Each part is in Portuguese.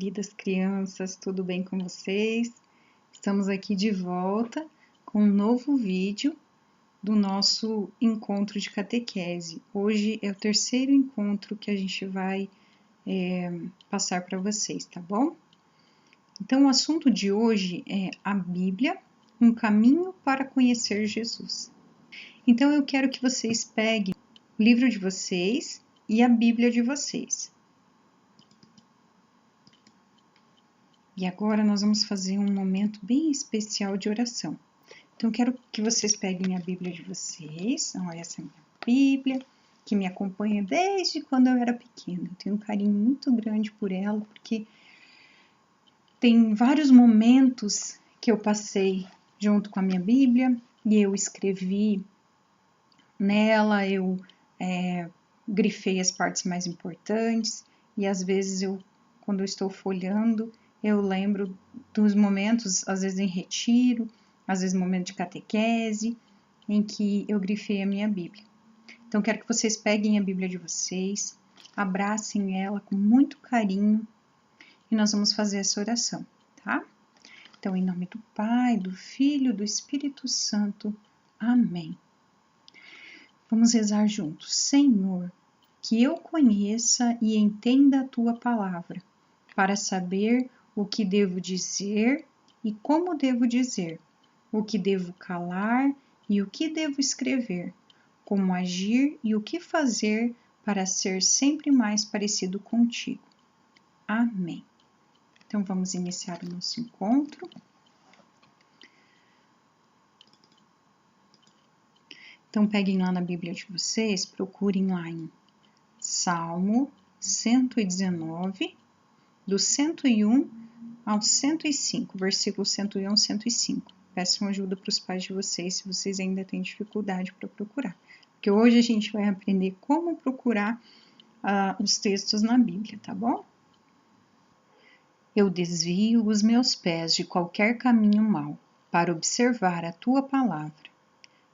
queridas crianças, tudo bem com vocês? Estamos aqui de volta com um novo vídeo do nosso encontro de catequese. Hoje é o terceiro encontro que a gente vai passar para vocês, tá bom? Então, o assunto de hoje é a Bíblia, um caminho para conhecer Jesus. Então, eu quero que vocês peguem o livro de vocês e a Bíblia de vocês. E agora nós vamos fazer um momento bem especial de oração. Então, quero que vocês peguem a Bíblia de vocês. Então, essa é a minha Bíblia, que me acompanha desde quando eu era pequena. Eu tenho um carinho muito grande por ela, porque tem vários momentos que eu passei junto com a minha Bíblia, e eu escrevi nela, eu grifei as partes mais importantes, e às vezes quando eu estou folhando, eu lembro dos momentos, às vezes em retiro, às vezes momento de catequese, em que eu grifei a minha Bíblia. Então, quero que vocês peguem a Bíblia de vocês, abracem ela com muito carinho e nós vamos fazer essa oração, tá? Então, em nome do Pai, do Filho, do Espírito Santo. Amém. Vamos rezar juntos. Senhor, que eu conheça e entenda a Tua palavra, para saber o que devo dizer e como devo dizer, o que devo calar e o que devo escrever, como agir e o que fazer para ser sempre mais parecido contigo. Amém. Então, vamos iniciar o nosso encontro. Então, peguem lá na Bíblia de vocês, procurem lá em Salmo 119, do 101 ao 105, versículo 101 ao 105. Peçam ajuda para os pais de vocês, se vocês ainda têm dificuldade para procurar. Porque hoje a gente vai aprender como procurar os textos na Bíblia, tá bom? Eu desvio os meus pés de qualquer caminho mau, para observar a tua palavra.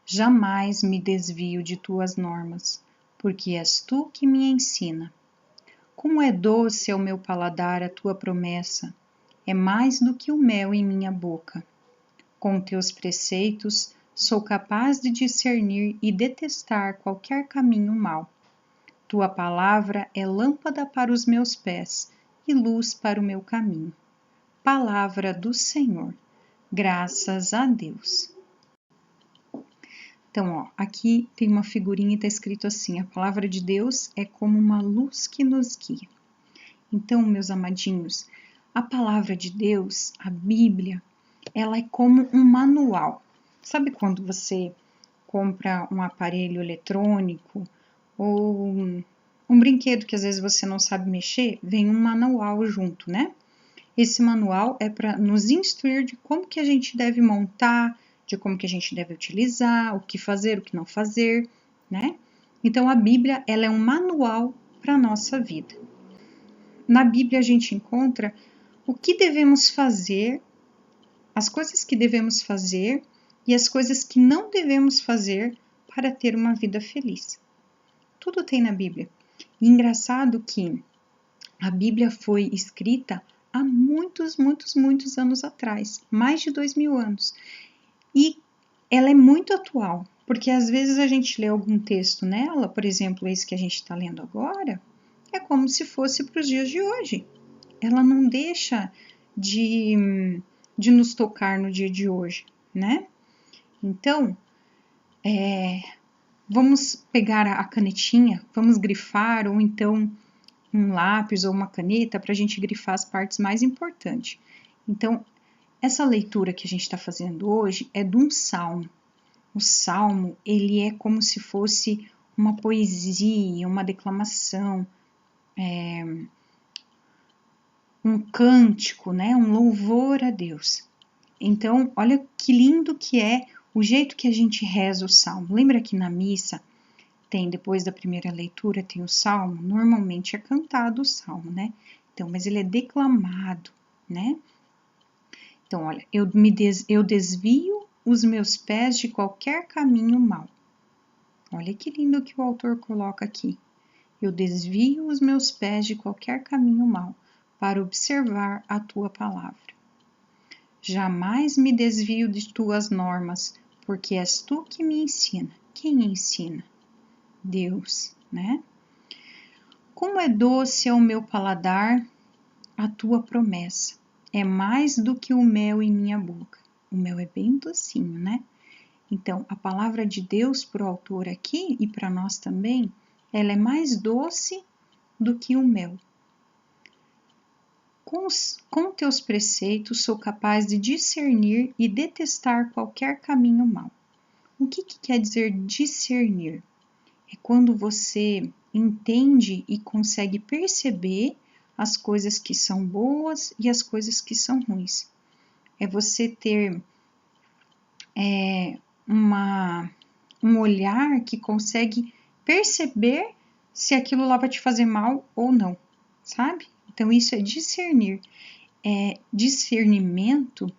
Jamais me desvio de tuas normas, porque és tu que me ensina. Como é doce ao meu paladar a tua promessa, é mais do que o mel em minha boca. Com teus preceitos, sou capaz de discernir e detestar qualquer caminho mau. Tua palavra é lâmpada para os meus pés e luz para o meu caminho. Palavra do Senhor. Graças a Deus. Então, aqui tem uma figurinha e está escrito assim: a palavra de Deus é como uma luz que nos guia. Então, meus amadinhos, a palavra de Deus, a Bíblia, ela é como um manual. Sabe quando você compra um aparelho eletrônico ou um brinquedo que às vezes você não sabe mexer? Vem um manual junto, né? Esse manual é para nos instruir de como que a gente deve montar, de como que a gente deve utilizar, o que fazer, o que não fazer, né? Então, a Bíblia, ela é um manual para a nossa vida. Na Bíblia, a gente encontra o que devemos fazer, as coisas que devemos fazer e as coisas que não devemos fazer para ter uma vida feliz. Tudo tem na Bíblia. E engraçado que a Bíblia foi escrita há muitos anos atrás, mais de 2000 anos. E ela é muito atual, porque às vezes a gente lê algum texto nela, por exemplo, esse que a gente está lendo agora, é como se fosse para os dias de hoje. Ela não deixa de nos tocar no dia de hoje, né? Então, vamos pegar a canetinha, vamos grifar, ou então um lápis ou uma caneta para a gente grifar as partes mais importantes. Então, essa leitura que a gente está fazendo hoje é de um salmo. O salmo, ele é como se fosse uma poesia, uma declamação, um cântico, né? Um louvor a Deus. Então, olha que lindo que é o jeito que a gente reza o salmo. Lembra que na missa tem, depois da primeira leitura, tem o salmo? Normalmente é cantado o salmo, né? Então, mas ele é declamado, né? Então, olha, eu desvio os meus pés de qualquer caminho mau. Olha que lindo que o autor coloca aqui. Eu desvio os meus pés de qualquer caminho mau, para observar a tua palavra. Jamais me desvio de tuas normas, porque és tu que me ensina. Quem ensina? Deus, né? Como é doce ao meu paladar a tua promessa. É mais do que o mel em minha boca. O mel é bem docinho, né? Então, a palavra de Deus para o autor aqui e para nós também, ela é mais doce do que o mel. Com teus preceitos sou capaz de discernir e detestar qualquer caminho mau. O que quer dizer discernir? É quando você entende e consegue perceber as coisas que são boas e as coisas que são ruins. É você ter um olhar que consegue perceber se aquilo lá vai te fazer mal ou não, sabe? Então, isso é discernir. Discernimento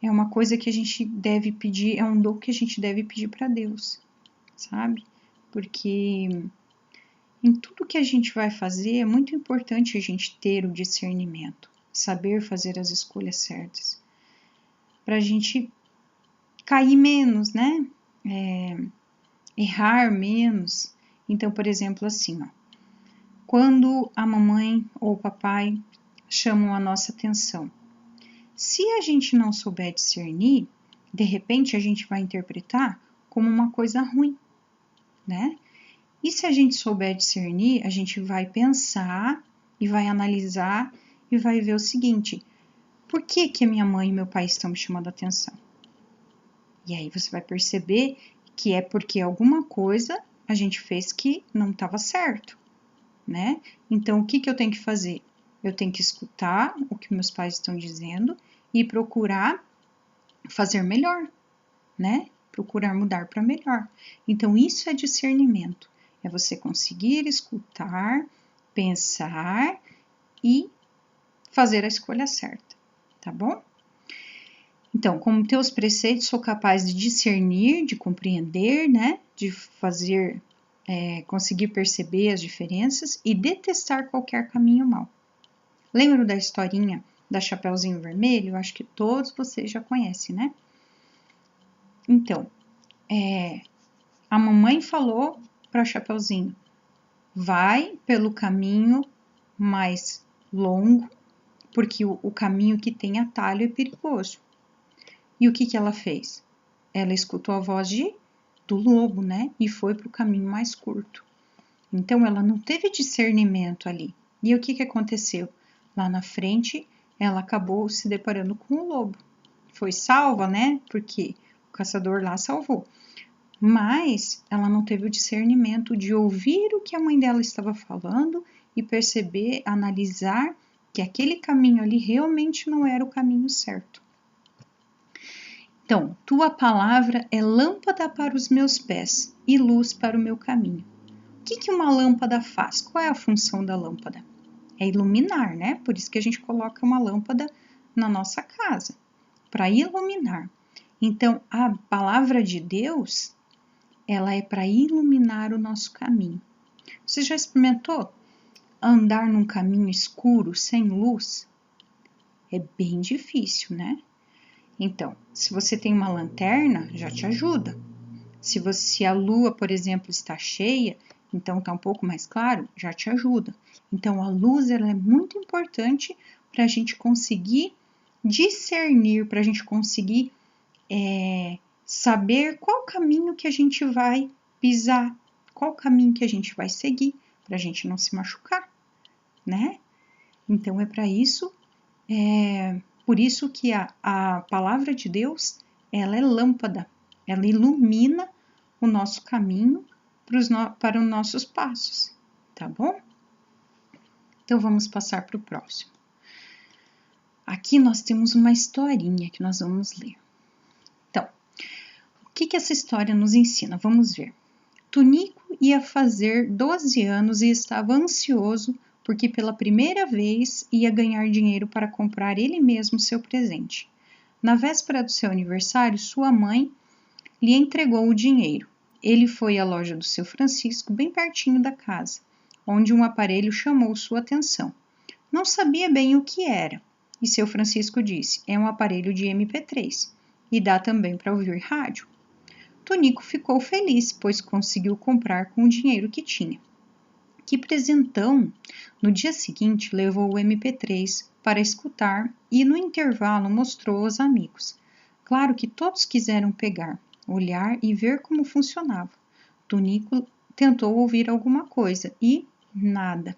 é uma coisa que a gente deve pedir, é um dom que a gente deve pedir para Deus, sabe? Porque em tudo que a gente vai fazer é muito importante a gente ter o discernimento, saber fazer as escolhas certas, para a gente cair menos, né? Errar menos. Então, por exemplo, assim, ó, quando a mamãe ou o papai chamam a nossa atenção, se a gente não souber discernir, de repente a gente vai interpretar como uma coisa ruim, né? E se a gente souber discernir, a gente vai pensar e vai analisar e vai ver o seguinte: por que a minha mãe e meu pai estão me chamando a atenção? E aí você vai perceber que é porque alguma coisa a gente fez que não estava certo, né? Então, o que eu tenho que fazer? Eu tenho que escutar o que meus pais estão dizendo e procurar fazer melhor, né? Procurar mudar para melhor. Então, isso é discernimento. É você conseguir escutar, pensar e fazer a escolha certa, tá bom? Então, como teus preceitos, sou capaz de discernir, de compreender, né? De fazer, conseguir perceber as diferenças e detestar qualquer caminho mau. Lembra da historinha da Chapeuzinho Vermelho? Acho que todos vocês já conhecem, né? Então, a mamãe falou para o Chapeuzinho: vai pelo caminho mais longo, porque o caminho que tem atalho é perigoso. E o que ela fez? Ela escutou a voz do lobo, né? E foi para o caminho mais curto. Então, ela não teve discernimento ali. E o que aconteceu? Lá na frente, ela acabou se deparando com o lobo. Foi salva, né? Porque o caçador lá salvou. Mas ela não teve o discernimento de ouvir o que a mãe dela estava falando e perceber, analisar que aquele caminho ali realmente não era o caminho certo. Então, tua palavra é lâmpada para os meus pés e luz para o meu caminho. O que uma lâmpada faz? Qual é a função da lâmpada? É iluminar, né? Por isso que a gente coloca uma lâmpada na nossa casa, para iluminar. Então, a palavra de Deus, ela é para iluminar o nosso caminho. Você já experimentou andar num caminho escuro, sem luz? É bem difícil, né? Então, se você tem uma lanterna, já te ajuda. Se a lua, por exemplo, está cheia, então está um pouco mais claro, já te ajuda. Então, a luz ela é muito importante para a gente conseguir discernir, para a gente conseguir saber qual caminho que a gente vai pisar, qual caminho que a gente vai seguir, para a gente não se machucar, né? Então, é para isso, por isso que a palavra de Deus, ela é lâmpada, ela ilumina o nosso caminho para os nossos passos, tá bom? Então, vamos passar para o próximo. Aqui nós temos uma historinha que nós vamos ler. Então, o que essa história nos ensina? Vamos ver. Tunico ia fazer 12 anos e estava ansioso porque pela primeira vez ia ganhar dinheiro para comprar ele mesmo seu presente. Na véspera do seu aniversário, sua mãe lhe entregou o dinheiro. Ele foi à loja do seu Francisco, bem pertinho da casa, onde um aparelho chamou sua atenção. não sabia bem o que era. E seu Francisco disse: é um aparelho de MP3 e dá também para ouvir rádio. Tonico ficou feliz, pois conseguiu comprar com o dinheiro que tinha. Que presentão! No dia seguinte, levou o MP3 para escutar e, no intervalo, mostrou aos amigos. Claro que todos quiseram pegar, olhar e ver como funcionava. Tonico tentou ouvir alguma coisa e nada.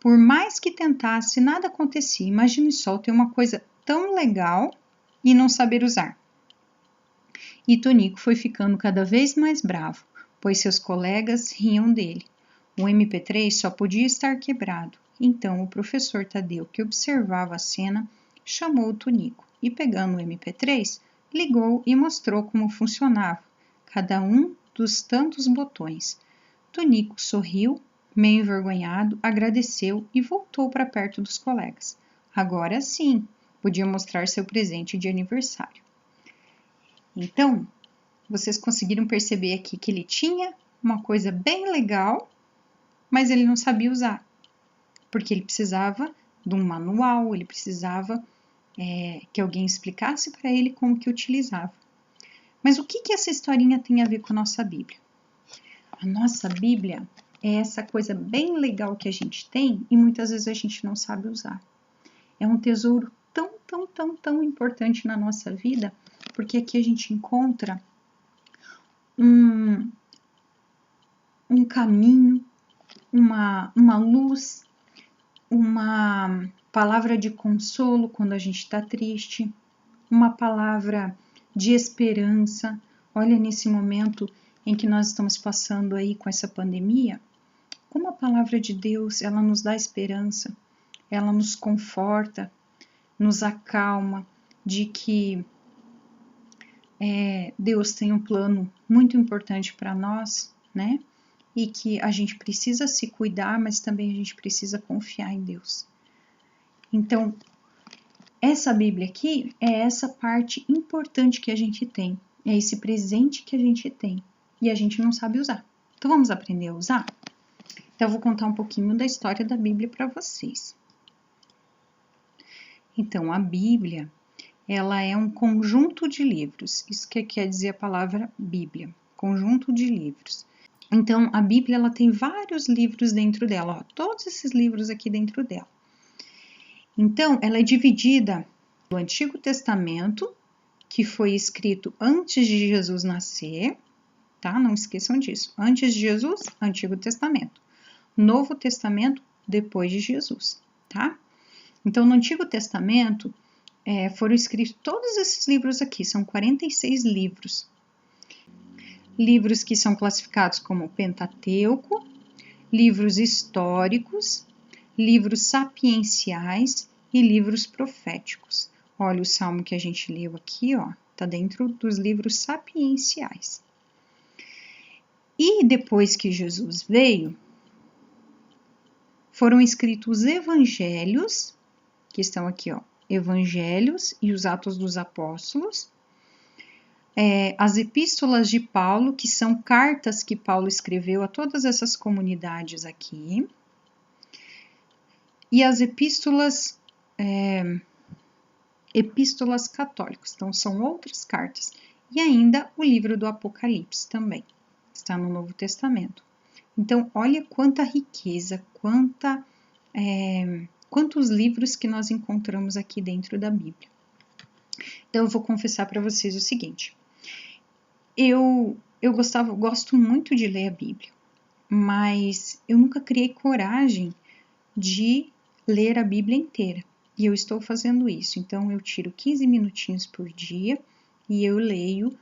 Por mais que tentasse, nada acontecia. Imagine só ter uma coisa tão legal e não saber usar. E Tonico foi ficando cada vez mais bravo, pois seus colegas riam dele. O MP3 só podia estar quebrado. Então o professor Tadeu, que observava a cena, chamou o Tonico e, pegando o MP3, ligou e mostrou como funcionava cada um dos tantos botões. Tonico sorriu, meio envergonhado, agradeceu e voltou para perto dos colegas. Agora sim, podia mostrar seu presente de aniversário. Então, vocês conseguiram perceber aqui que ele tinha uma coisa bem legal, mas ele não sabia usar, porque ele precisava de um manual, ele precisava que alguém explicasse para ele como que utilizava. Mas o que essa historinha tem a ver com a nossa Bíblia? A nossa Bíblia é essa coisa bem legal que a gente tem e muitas vezes a gente não sabe usar. É um tesouro tão importante na nossa vida, porque aqui a gente encontra um caminho, uma luz, uma palavra de consolo quando a gente está triste, uma palavra de esperança. Olha, nesse momento em que nós estamos passando aí com essa pandemia, como a palavra de Deus, ela nos dá esperança, ela nos conforta, nos acalma de que Deus tem um plano muito importante para nós, né? E que a gente precisa se cuidar, mas também a gente precisa confiar em Deus. Então, essa Bíblia aqui é essa parte importante que a gente tem, é esse presente que a gente tem e a gente não sabe usar. Então, vamos aprender a usar? Então, eu vou contar um pouquinho da história da Bíblia para vocês. Então, a Bíblia, ela é um conjunto de livros. Isso que quer dizer a palavra Bíblia, conjunto de livros. Então, a Bíblia, ela tem vários livros dentro dela, ó, todos esses livros aqui dentro dela. Então, ela é dividida no Antigo Testamento, que foi escrito antes de Jesus nascer, tá? Não esqueçam disso. Antes de Jesus, Antigo Testamento. Novo Testamento, depois de Jesus, tá? Então, no Antigo Testamento, foram escritos todos esses livros aqui, são 46 livros. Livros que são classificados como Pentateuco, livros históricos, livros sapienciais e livros proféticos. Olha, o salmo que a gente leu aqui, ó, tá dentro dos livros sapienciais. E depois que Jesus veio, foram escritos os evangelhos, que estão aqui, ó, evangelhos e os Atos dos Apóstolos, as epístolas de Paulo, que são cartas que Paulo escreveu a todas essas comunidades aqui, e as epístolas católicas, então são outras cartas, e ainda o livro do Apocalipse também, está no Novo Testamento. Então, olha quanta riqueza, quantos livros que nós encontramos aqui dentro da Bíblia. Então, eu vou confessar para vocês o seguinte, eu gosto muito de ler a Bíblia, mas eu nunca criei coragem de ler a Bíblia inteira, e eu estou fazendo isso. Então, eu tiro 15 minutinhos por dia e eu leio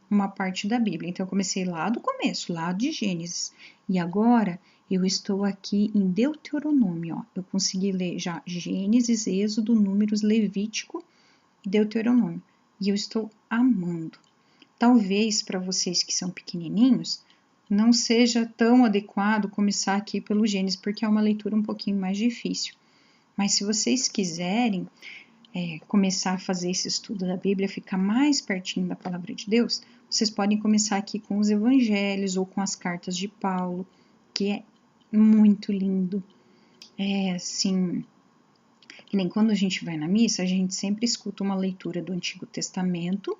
uma parte da Bíblia. Então, eu comecei lá do começo, lá de Gênesis, e agora eu estou aqui em Deuteronômio, ó. Eu consegui ler já Gênesis, Êxodo, Números, Levítico e Deuteronômio, e eu estou amando. Talvez para vocês que são pequenininhos, não seja tão adequado começar aqui pelo Gênesis, porque é uma leitura um pouquinho mais difícil. Mas se vocês quiserem começar a fazer esse estudo da Bíblia, ficar mais pertinho da palavra de Deus, vocês podem começar aqui com os evangelhos ou com as cartas de Paulo, que é muito lindo. assim, que nem quando a gente vai na missa, a gente sempre escuta uma leitura do Antigo Testamento,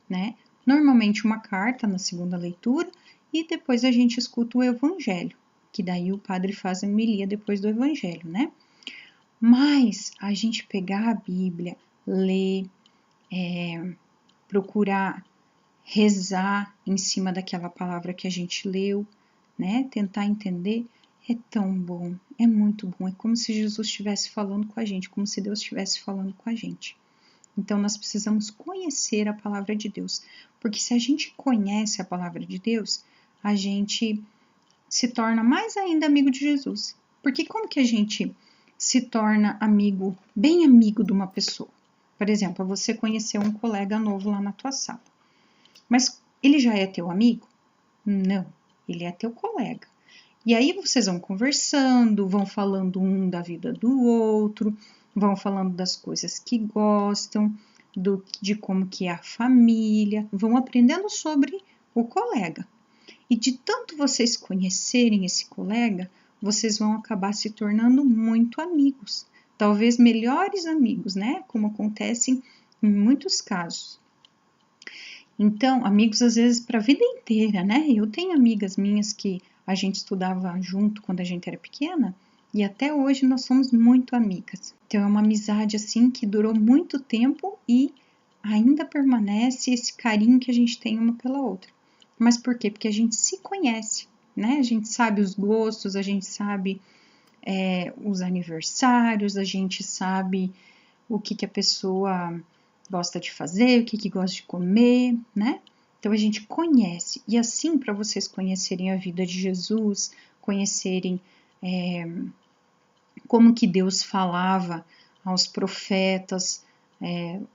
né? Normalmente uma carta na segunda leitura, e depois a gente escuta o Evangelho, que daí o padre faz a homilia depois do Evangelho, né? Mas a gente pegar a Bíblia, ler, procurar rezar em cima daquela palavra que a gente leu, né? Tentar entender, é tão bom, é muito bom. É como se Jesus estivesse falando com a gente, como se Deus estivesse falando com a gente. Então, nós precisamos conhecer a palavra de Deus, porque se a gente conhece a palavra de Deus, a gente se torna mais ainda amigo de Jesus. Porque como que a gente se torna amigo, bem amigo de uma pessoa? Por exemplo, você conheceu um colega novo lá na tua sala. Mas ele já é teu amigo? Não, ele é teu colega. E aí vocês vão conversando, vão falando um da vida do outro, vão falando das coisas que gostam, de como que é a família, vão aprendendo sobre o colega. E de tanto vocês conhecerem esse colega, vocês vão acabar se tornando muito amigos. Talvez melhores amigos, né? Como acontece em muitos casos. Então, amigos às vezes para a vida inteira, né? Eu tenho amigas minhas que a gente estudava junto quando a gente era pequena e até hoje nós somos muito amigas. Então, é uma amizade assim que durou muito tempo e ainda permanece esse carinho que a gente tem uma pela outra. Mas por quê? Porque a gente se conhece, né? A gente sabe os gostos, a gente sabe os aniversários, a gente sabe o que a pessoa gosta de fazer, o que gosta de comer, né? Então a gente conhece. E assim, para vocês conhecerem a vida de Jesus, conhecerem como que Deus falava aos profetas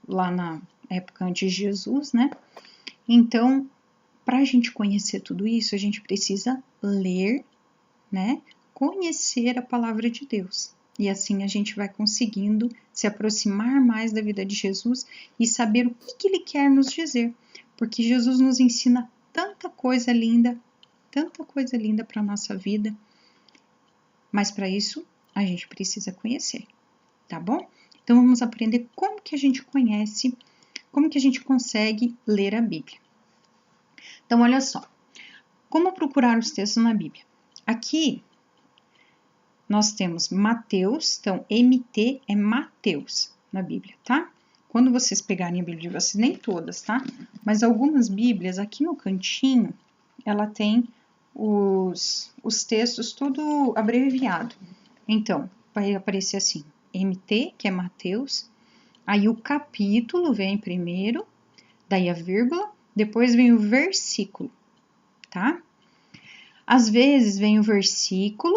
lá na época antes de Jesus, né? Então, para a gente conhecer tudo isso, a gente precisa ler, né? Conhecer a palavra de Deus. E assim a gente vai conseguindo se aproximar mais da vida de Jesus e saber o que ele quer nos dizer. Porque Jesus nos ensina tanta coisa linda para a nossa vida. Mas para isso a gente precisa conhecer, tá bom? Então vamos aprender como que a gente conhece, como que a gente consegue ler a Bíblia. Então olha só, como procurar os textos na Bíblia? Aqui nós temos Mateus, então MT é Mateus na Bíblia, tá? Quando vocês pegarem a Bíblia de vocês, nem todas, tá? Mas algumas Bíblias, aqui no cantinho, ela tem os textos tudo abreviado. Então, vai aparecer assim, MT, que é Mateus, aí o capítulo vem primeiro, daí a vírgula, depois vem o versículo, tá? Às vezes vem o versículo,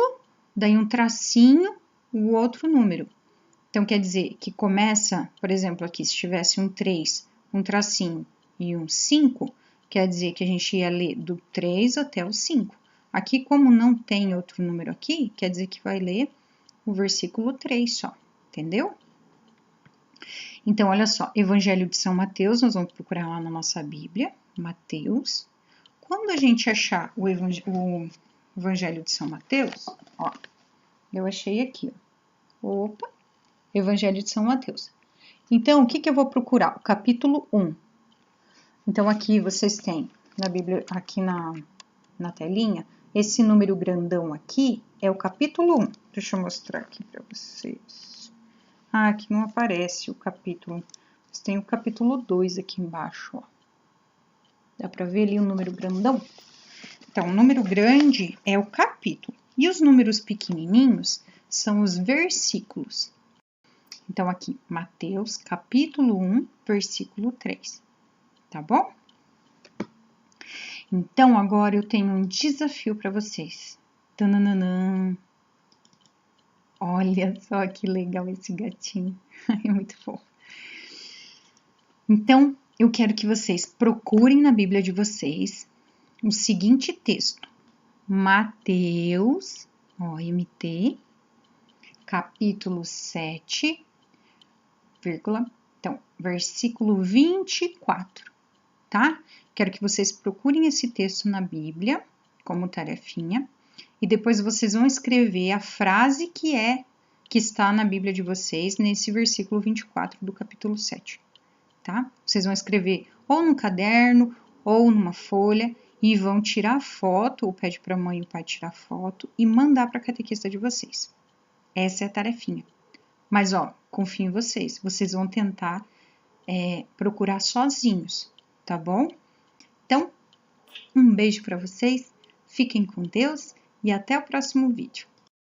daí um tracinho, o outro número. Então, quer dizer que começa, por exemplo, aqui, se tivesse um 3, um tracinho e um 5, quer dizer que a gente ia ler do 3 até o 5. Aqui, como não tem outro número aqui, quer dizer que vai ler o versículo 3 só, entendeu? Então, olha só, Evangelho de São Mateus, nós vamos procurar lá na nossa Bíblia, Mateus. Quando a gente achar o Evangelho de São Mateus, ó, eu achei aqui, ó. Opa, Evangelho de São Mateus. Então, o que eu vou procurar? O capítulo 1. Então, aqui vocês têm na Bíblia, aqui na telinha, esse número grandão aqui é o capítulo 1. Deixa eu mostrar aqui para vocês. Ah, aqui não aparece o capítulo. Vocês têm o capítulo 2 aqui embaixo, ó. Dá para ver ali o número grandão? Então, o número grande é o capítulo. E os números pequenininhos são os versículos. Então, aqui, Mateus, capítulo 1, versículo 3. Tá bom? Então, agora eu tenho um desafio para vocês. Tananã. Olha só que legal esse gatinho. É muito fofo. Então, eu quero que vocês procurem na Bíblia de vocês o seguinte texto. Mateus, ó, MT, capítulo 7, vírgula, então, versículo 24, tá? Quero que vocês procurem esse texto na Bíblia, como tarefinha, e depois vocês vão escrever a frase que é que está na Bíblia de vocês, nesse versículo 24 do capítulo 7, tá? Vocês vão escrever ou num caderno ou numa folha e vão tirar foto, ou pede para a mãe e o pai tirar foto e mandar para a catequista de vocês. Essa é a tarefinha. Mas, ó, confio em vocês. Vocês vão tentar procurar sozinhos, tá bom? Então, um beijo para vocês, fiquem com Deus e até o próximo vídeo.